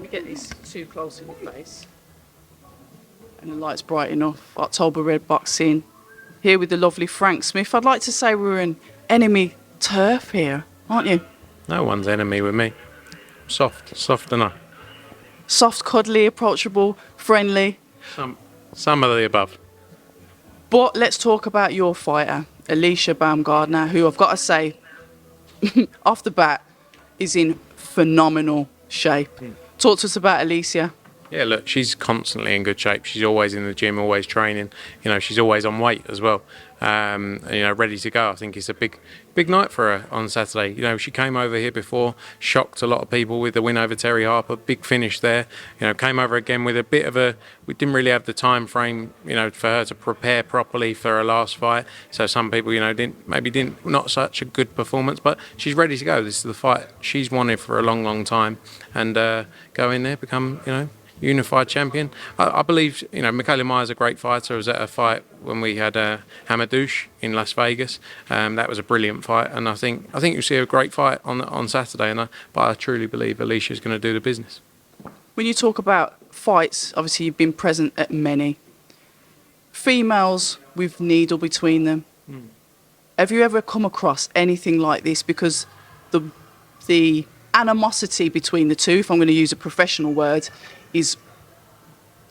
me get this too close in the face. And the light's bright enough. October Red Boxing. Here with the lovely Frank Smith. I'd like to say we're in enemy turf here, aren't you? No one's enemy with me. Soft enough. Soft, cuddly, approachable, friendly. Some of the above. But let's talk about your fighter, Alycia Baumgardner, who I've got to say, off the bat, is in phenomenal shape. Talk to us about Alycia. Yeah, look, she's constantly in good shape. She's always in the gym, always training. You know, she's always on weight as well. You know, ready to go. I think it's a big night for her on Saturday. You know, she came over here before, shocked a lot of people with the win over Terry Harper. Big finish there. You know, came over again with a bit of a. We didn't really have the time frame, you know, for her to prepare properly for her last fight. So some people, you know, didn't not such a good performance, but she's ready to go. This is the fight she's wanted for a long time, and go in there, become, you know, unified champion. I believe, you know, Michaela Myers is a great fighter. I was at a fight when we had Hamadouche in Las Vegas. That was a brilliant fight, and I think you'll see a great fight on Saturday. But I truly believe Alycia is going to do the business. When you talk about fights, obviously you've been present at many. Females with needle between them. Have you ever come across anything like this? Because the animosity between the two, if I'm going to use a professional word, is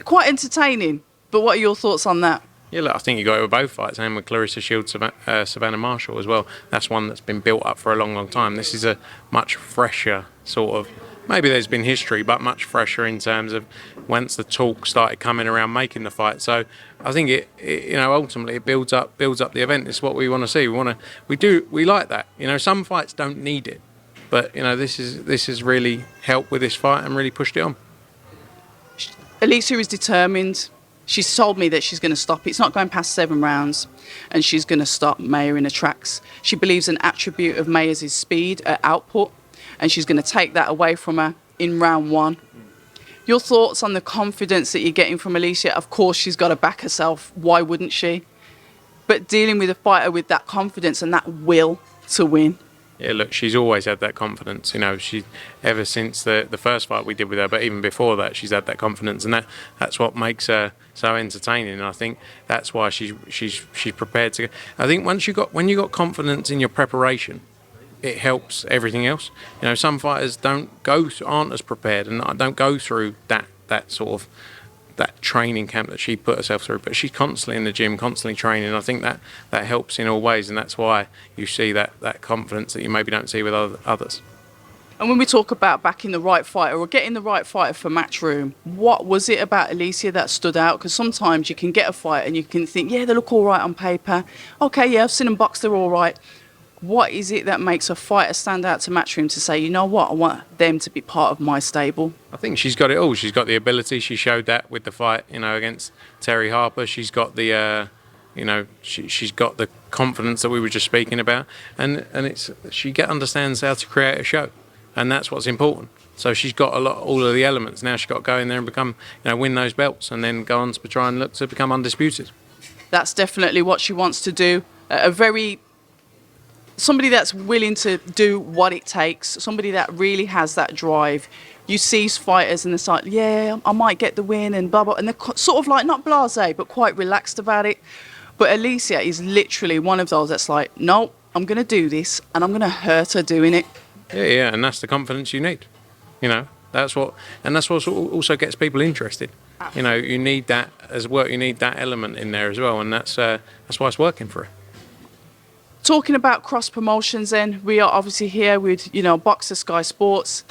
quite entertaining. But what are your thoughts on that? Yeah, look, I think you got it with both fights, and with Clarissa Shields, Savannah Marshall as well. That's one that's been built up for a long time. This is a much fresher sort of. Maybe there's been history, but much fresher in terms of once the talk started coming around making the fight. So I think it you know, ultimately it builds up the event. It's what we want to see. We like that. You know, some fights don't need it, but you know, this has really helped with this fight and really pushed it on. Alycia is determined. She's told me that she's going to stop it. It's not going past 7 rounds, and she's going to stop Mayer in the tracks. She believes an attribute of Mayer's is speed, her output, and she's going to take that away from her in round 1. Your thoughts on the confidence that you're getting from Alycia? Of course, she's got to back herself. Why wouldn't she? But dealing with a fighter with that confidence and that will to win. Yeah, look, she's always had that confidence. You know, she ever since the first fight we did with her, but even before that, she's had that confidence, and that's what makes her so entertaining. And I think that's why she's prepared to. I think when you got confidence in your preparation, it helps everything else. You know, some fighters aren't as prepared and don't go through that sort of that training camp that she put herself through, but she's constantly in the gym, constantly training. I think that helps in all ways, and that's why you see that confidence that you maybe don't see with others. And when we talk about backing the right fighter or getting the right fighter for Matchroom, what was it about Alycia that stood out? Because sometimes you can get a fight and you can think, yeah, they look all right on paper. Okay, yeah, I've seen them box, they're all right. What is it that makes a fighter stand out to Matchroom to say, you know what, I want them to be part of my stable? I think she's got it all. She's got the ability. She showed that with the fight, you know, against Terry Harper. She's got the, you know, she's got the confidence that we were just speaking about, and she understands how to create a show, and that's what's important. So she's got all of the elements. Now she's got to go in there and become, you know, win those belts, and then go on to try and look to become undisputed. That's definitely what she wants to do. Somebody that's willing to do what it takes, somebody that really has that drive. You see fighters and it's like, yeah, I might get the win and blah, blah. And they're sort of like, not blasé, but quite relaxed about it. But Alycia is literally one of those that's like, no, I'm going to do this and I'm going to hurt her doing it. Yeah, and that's the confidence you need. You know, that's what also gets people interested. You know, you need that as well. You need that element in there as well, and that's why it's working for her. Talking about cross promotions, then we are obviously here with, you know, Boxer Sky Sports,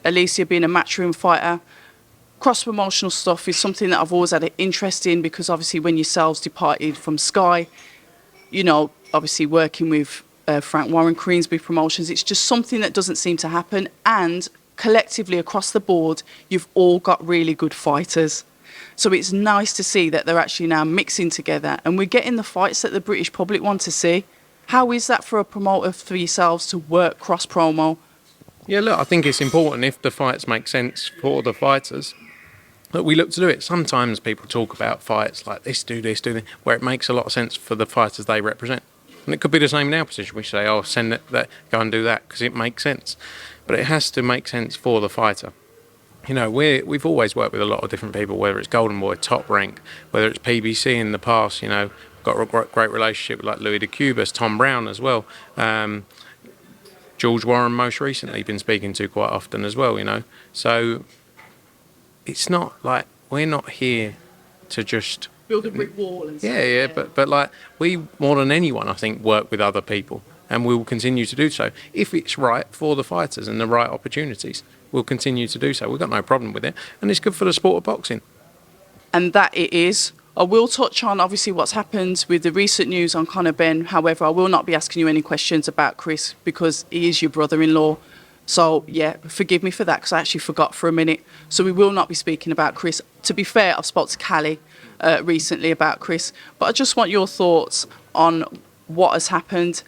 Alycia being a Matchroom fighter. Cross promotional stuff is something that I've always had an interest in, because obviously when yourselves departed from Sky, you know, obviously working with Frank Warren, Queensbury Promotions, it's just something that doesn't seem to happen. And collectively across the board, you've all got really good fighters. So it's nice to see that they're actually now mixing together and we're getting the fights that the British public want to see. How is that for a promoter, for yourselves, to work cross-promo? Yeah, look, I think it's important if the fights make sense for the fighters that we look to do it. Sometimes people talk about fights like this, do this, where it makes a lot of sense for the fighters they represent. And it could be the same in our position. We say, oh, send that, go and do that, because it makes sense. But it has to make sense for the fighter. you know, we've always worked with a lot of different people, whether it's Golden Boy, Top Rank, whether it's PBC in the past. You know, got a great relationship with like Louis de Cubas, Tom Brown as well. George Warren most recently been speaking to quite often as well. You know, so it's not like we're not here to just build a brick wall and stuff. yeah. But like we more than anyone, I think, work with other people, and we will continue to do so if it's right for the fighters and the right opportunities. We'll continue to do so. We've got no problem with it, and it's good for the sport of boxing. And that it is. I will touch on obviously what's happened with the recent news on Conor Benn. However, I will not be asking you any questions about Chris because he is your brother-in-law. So yeah, forgive me for that because I actually forgot for a minute. So we will not be speaking about Chris. To be fair, I've spoken to Callie recently about Chris, but I just want your thoughts on what has happened.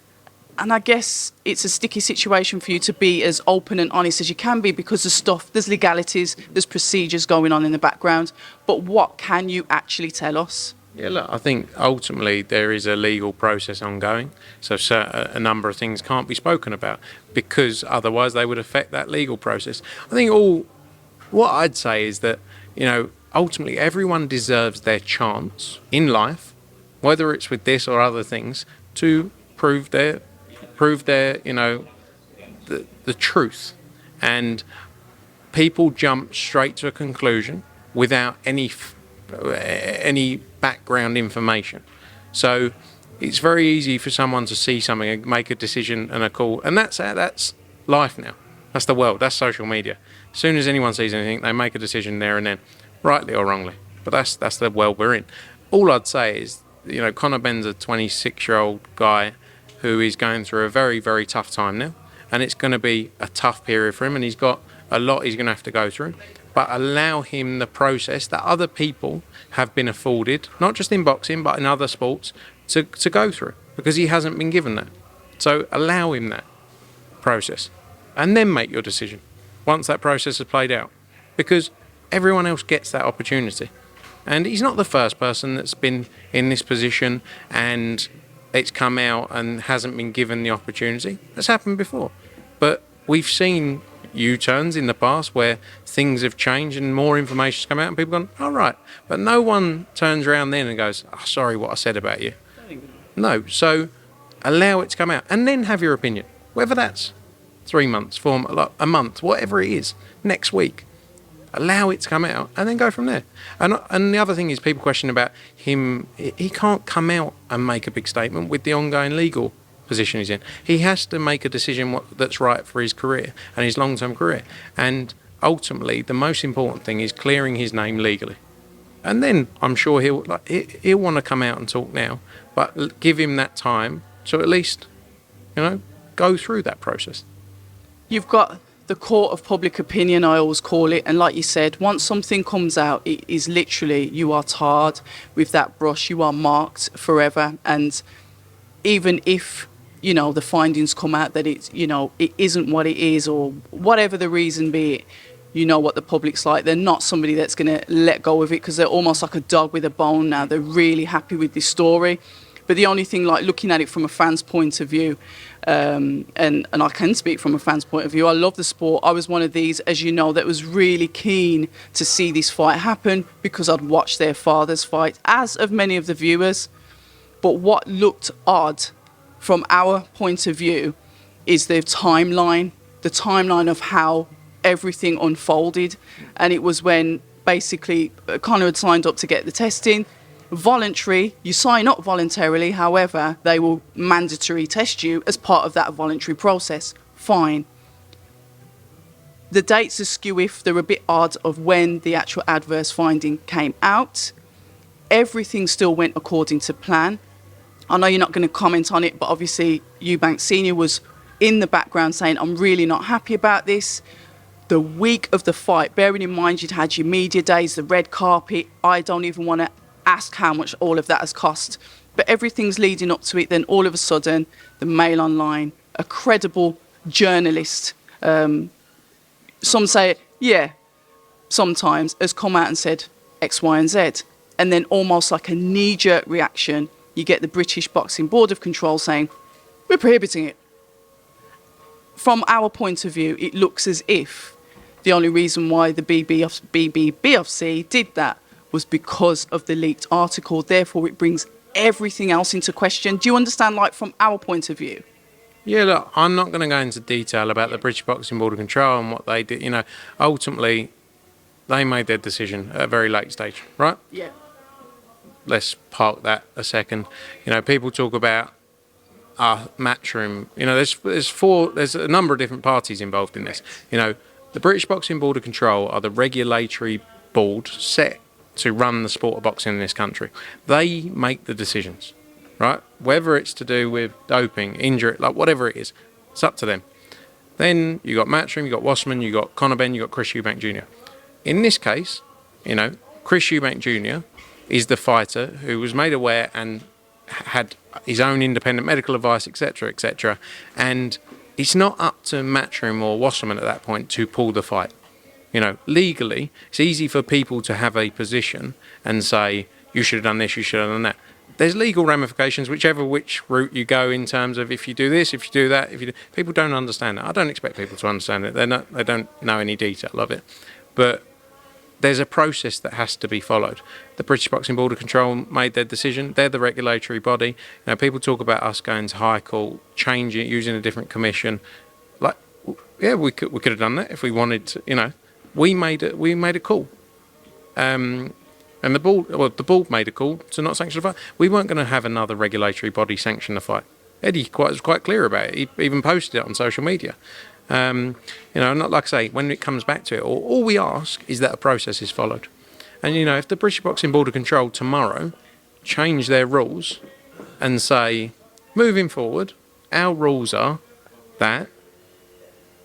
And I guess it's a sticky situation for you to be as open and honest as you can be because there's legalities, there's procedures going on in the background. But what can you actually tell us? Yeah, look, I think ultimately there is a legal process ongoing. So a number of things can't be spoken about because otherwise they would affect that legal process. I think what I'd say is that, you know, ultimately everyone deserves their chance in life, whether it's with this or other things, to prove their you know, the truth. And people jump straight to a conclusion without any background information. So it's very easy for someone to see something and make a decision and a call, and that's life now. That's the world. That's social media. As soon as anyone sees anything, they make a decision there and then, rightly or wrongly. But that's the world we're in. All I'd say is, you know, Conor Benn's a 26-year-old guy who is going through a very, very tough time now, and it's going to be a tough period for him, and he's got a lot he's going to have to go through. But allow him the process that other people have been afforded, not just in boxing, but in other sports, to go through, because he hasn't been given that. So allow him that process, and then make your decision once that process has played out, because everyone else gets that opportunity. And he's not the first person that's been in this position and it's come out and hasn't been given the opportunity. That's happened before. But we've seen U-turns in the past where things have changed and more information's come out and people gone, all right. But no one turns around then and goes, oh, sorry what I said about you. No. So allow it to come out and then have your opinion. Whether that's 3 months, 4 months, a month, whatever it is, next week. Allow it to come out and then go from there. And the other thing is people question about him. He can't come out and make a big statement with the ongoing legal position he's in. He has to make a decision that's right for his career and his long-term career. And ultimately, the most important thing is clearing his name legally. And then I'm sure he'll want to come out and talk now, but give him that time to at least, you know, go through that process. You've got the court of public opinion, I always call it, and like you said, once something comes out, it is literally, you are tarred with that brush, you are marked forever. And even if, you know, the findings come out that it's, you know, it isn't what it is, or whatever the reason be it, you know what the public's like. They're not somebody that's going to let go of it because they're almost like a dog with a bone now. They're really happy with this story. But the only thing, like looking at it from a fan's point of view, and I can speak from a fan's point of view, I love the sport. I was one of these, as you know, that was really keen to see this fight happen because I'd watched their fathers fight, as of many of the viewers. But what looked odd from our point of view is the timeline of how everything unfolded. And it was when basically Conor had signed up to get the testing. Voluntary, you sign up voluntarily, however, they will mandatory test you as part of that voluntary process. Fine. The dates are skew if they're a bit odd of when the actual adverse finding came out. Everything still went according to plan. I know you're not going to comment on it, but obviously Eubank Sr. was in the background saying, I'm really not happy about this. The week of the fight, bearing in mind you'd had your media days, the red carpet, I don't even want to ask how much all of that has cost, but everything's leading up to it. Then all of a sudden, the Mail Online, a credible journalist, some say, yeah, sometimes, has come out and said X, Y, and Z. And then almost like a knee-jerk reaction, you get the British Boxing Board of Control saying, we're prohibiting it. From our point of view, it looks as if the only reason why the BBBFC did that was because of the leaked article. Therefore, it brings everything else into question. Do you understand, like, from our point of view? Yeah, look, I'm not going to go into detail about the British Boxing Board of Control and what they did. You know, ultimately, they made their decision at a very late stage, right? Yeah. Let's park that a second. You know, people talk about Matchroom. You know, there's a number of different parties involved in this. You know, the British Boxing Board of Control are the regulatory board set to run the sport of boxing in this country. They make the decisions, right? Whether it's to do with doping, injury, like whatever it is, it's up to them. Then you got Matchroom, you got Wasserman, you got Conor Benn, you got Chris Eubank Jr. In this case, you know, Chris Eubank Jr. is the fighter who was made aware and had his own independent medical advice, etc., etc. And it's not up to Matchroom or Wasserman at that point to pull the fight. You know, legally, it's easy for people to have a position and say, you should have done this, you should have done that. There's legal ramifications, which route you go in terms of if you do this, if you do that. People don't understand it. I don't expect people to understand it. They don't know any detail of it. But there's a process that has to be followed. The British Boxing Board of Control made their decision. They're the regulatory body. You know, people talk about us going to High Court, changing it, using a different commission. Like, yeah, we could have done that if we wanted to. You know, we made a call, and the board made a call to not sanction the fight. We weren't going to have another regulatory body sanction the fight. Eddie was quite clear about it. He even posted it on social media. You know, not like I say, when it comes back to it, all we ask is that a process is followed. And, you know, if the British Boxing Board of Control tomorrow change their rules and say, moving forward, our rules are that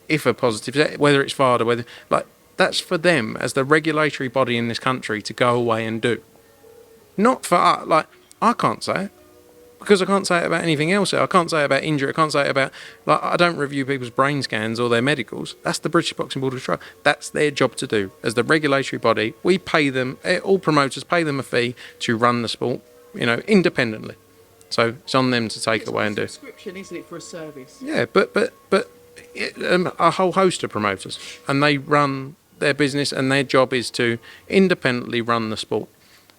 if a positive, whether it's VADA, that's for them as the regulatory body in this country to go away and do. Not for us. Like, I can't say it. Because I can't say it about anything else. I can't say it about injury. I can't say it about... Like, I don't review people's brain scans or their medicals. That's the British Boxing Board of Control. That's their job to do. As the regulatory body, we pay them... All promoters pay them a fee to run the sport, you know, independently. So it's on them to take away and do. It's a subscription, isn't it, for a service? Yeah, but a whole host of promoters. And they run their business and their job is to independently run the sport.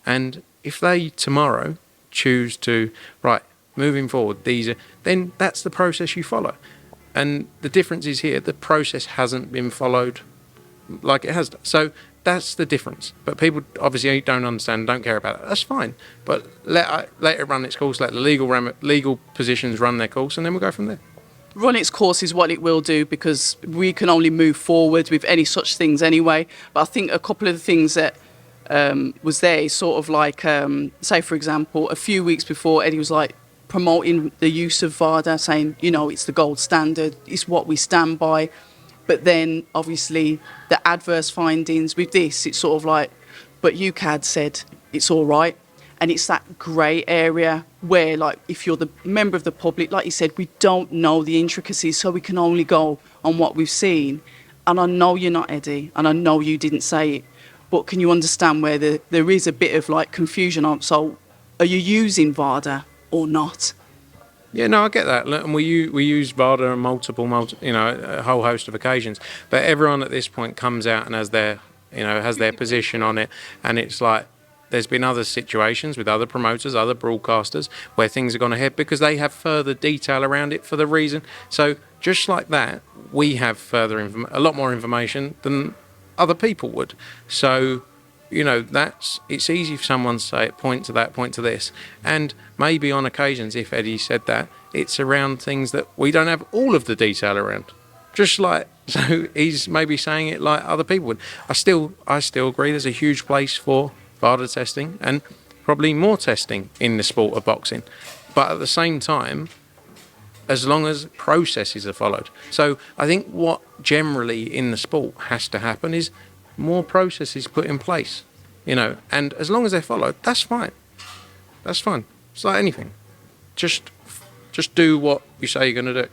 And if they tomorrow... choose to, right, moving forward, then that's the process you follow. And the difference is here, the process hasn't been followed like it has done. So that's the difference. But people obviously don't understand, don't care about it. That's fine. But let it run its course, let the legal positions run their course, and then we'll go from there. Run its course is what it will do, because we can only move forward with any such things anyway. But I think a couple of the things that was there, sort of like, say, for example, a few weeks before, Eddie was like promoting the use of VADA, saying, you know, it's the gold standard, it's what we stand by. But then, obviously, the adverse findings with this, it's sort of like, but UCAD said it's all right. And it's that grey area where, like, if you're the member of the public, like you said, we don't know the intricacies, so we can only go on what we've seen. And I know you're not Eddie, and I know you didn't say it. But can you understand where there is a bit of like confusion on? So, are you using VADA or not? Yeah, no, I get that, and we use VADA on multiple, you know, a whole host of occasions. But everyone at this point comes out and has their position on it, and it's like there's been other situations with other promoters, other broadcasters, where things have gone ahead because they have further detail around it for the reason. So just like that, we have a lot more information than other people would. So, you know, it's easy for someone to say, point to that, point to this. And maybe on occasions, if Eddie said that, it's around things that we don't have all of the detail around. Just like, so he's maybe saying it like other people would. I still agree there's a huge place for VADA testing and probably more testing in the sport of boxing. But at the same time, as long as processes are followed. So I think what generally in the sport has to happen is more processes put in place, you know, and as long as they're followed, that's fine. That's fine. It's like anything. Just do what you say you're going to do.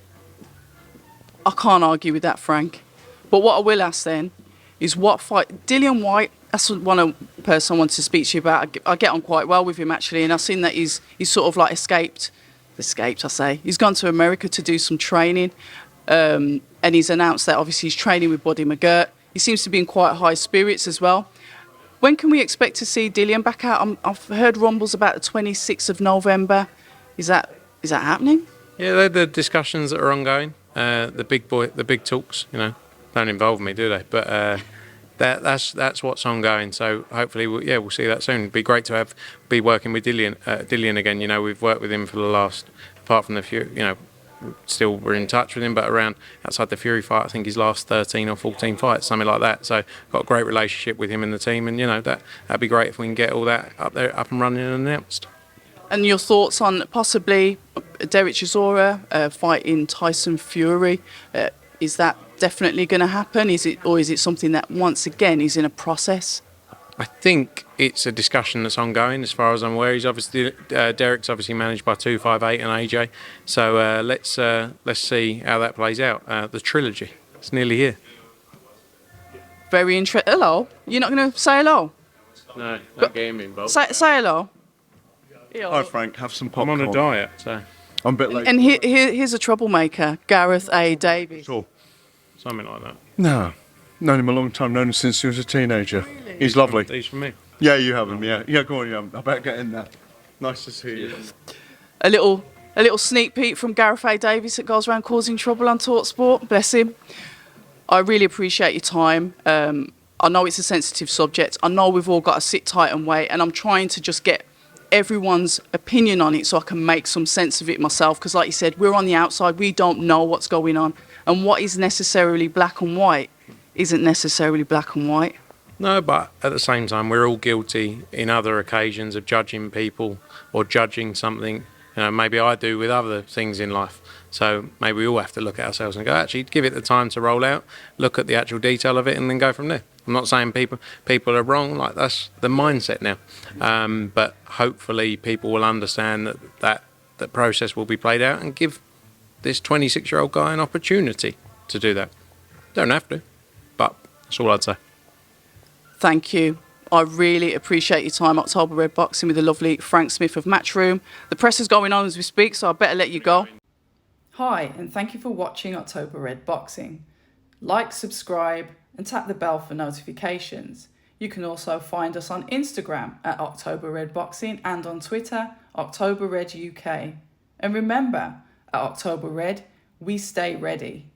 I can't argue with that, Frank. But what I will ask then is what fight... Dillian Whyte, that's one person I wanted to speak to you about. I get on quite well with him, actually, and I've seen that he's sort of like escaped, I say. He's gone to America to do some training, and he's announced that obviously he's training with Buddy McGirt. he seems to be in quite high spirits as well. When can we expect to see Dillian back out? I've heard rumbles about the 26th of November. Is that happening? Yeah, they're the discussions that are ongoing. The big talks, don't involve me, do they? But that's what's ongoing. So hopefully, we'll see that soon. It'd be great to be working with Dillian again. We've worked with him for the last, apart from the few, still we're in touch with him, but around outside the Fury fight, I think his last 13 or 14 fights, something like that. So got a great relationship with him and the team, and that'd be great if we can get all that up and running and announced. And your thoughts on possibly Derek Chisora fighting Tyson Fury? Is that definitely going to happen? Is it something that once again is in a process? I think it's a discussion that's ongoing, as far as I'm aware. Derek's obviously managed by 258 and AJ. So let's see how that plays out. The trilogy, it's nearly here. Very interesting. Hello, you're not going to say hello? No, not getting me involved. Say hello. Hi Frank, have some popcorn. I'm on a diet, so I'm a bit late. And here's a troublemaker, Gareth A. Davies. Sure. Something like that. No, known him a long time. Known him since he was a teenager. Really? He's lovely. He's from me. Yeah, you have him. Yeah. Go on, you have him. I better get in there. Nice to see you. A little sneak peek from Gareth A. Davies that goes around causing trouble on TalkSport. Bless him. I really appreciate your time. I know it's a sensitive subject. I know we've all got to sit tight and wait, and I'm trying to just get everyone's opinion on it so I can make some sense of it myself, because like you said, we're on the outside, we don't know what's going on, and what is necessarily black and white isn't necessarily black and white. No, but at the same time, we're all guilty in other occasions of judging people or judging something. Maybe I do with other things in life. So maybe we all have to look at ourselves and go, actually, give it the time to roll out, look at the actual detail of it, and then go from there. I'm not saying people are wrong, like that's the mindset now. But hopefully people will understand that process will be played out and give this 26-year-old guy an opportunity to do that. Don't have to, but that's all I'd say. Thank you. I really appreciate your time. October Red Boxing with the lovely Frank Smith of Matchroom. The press is going on as we speak, so I better let you go. Hi, and thank you for watching October Red Boxing. Like, subscribe, and tap the bell for notifications. You can also find us on Instagram at October Red Boxing and on Twitter, October Red UK. And remember, at October Red, we stay ready.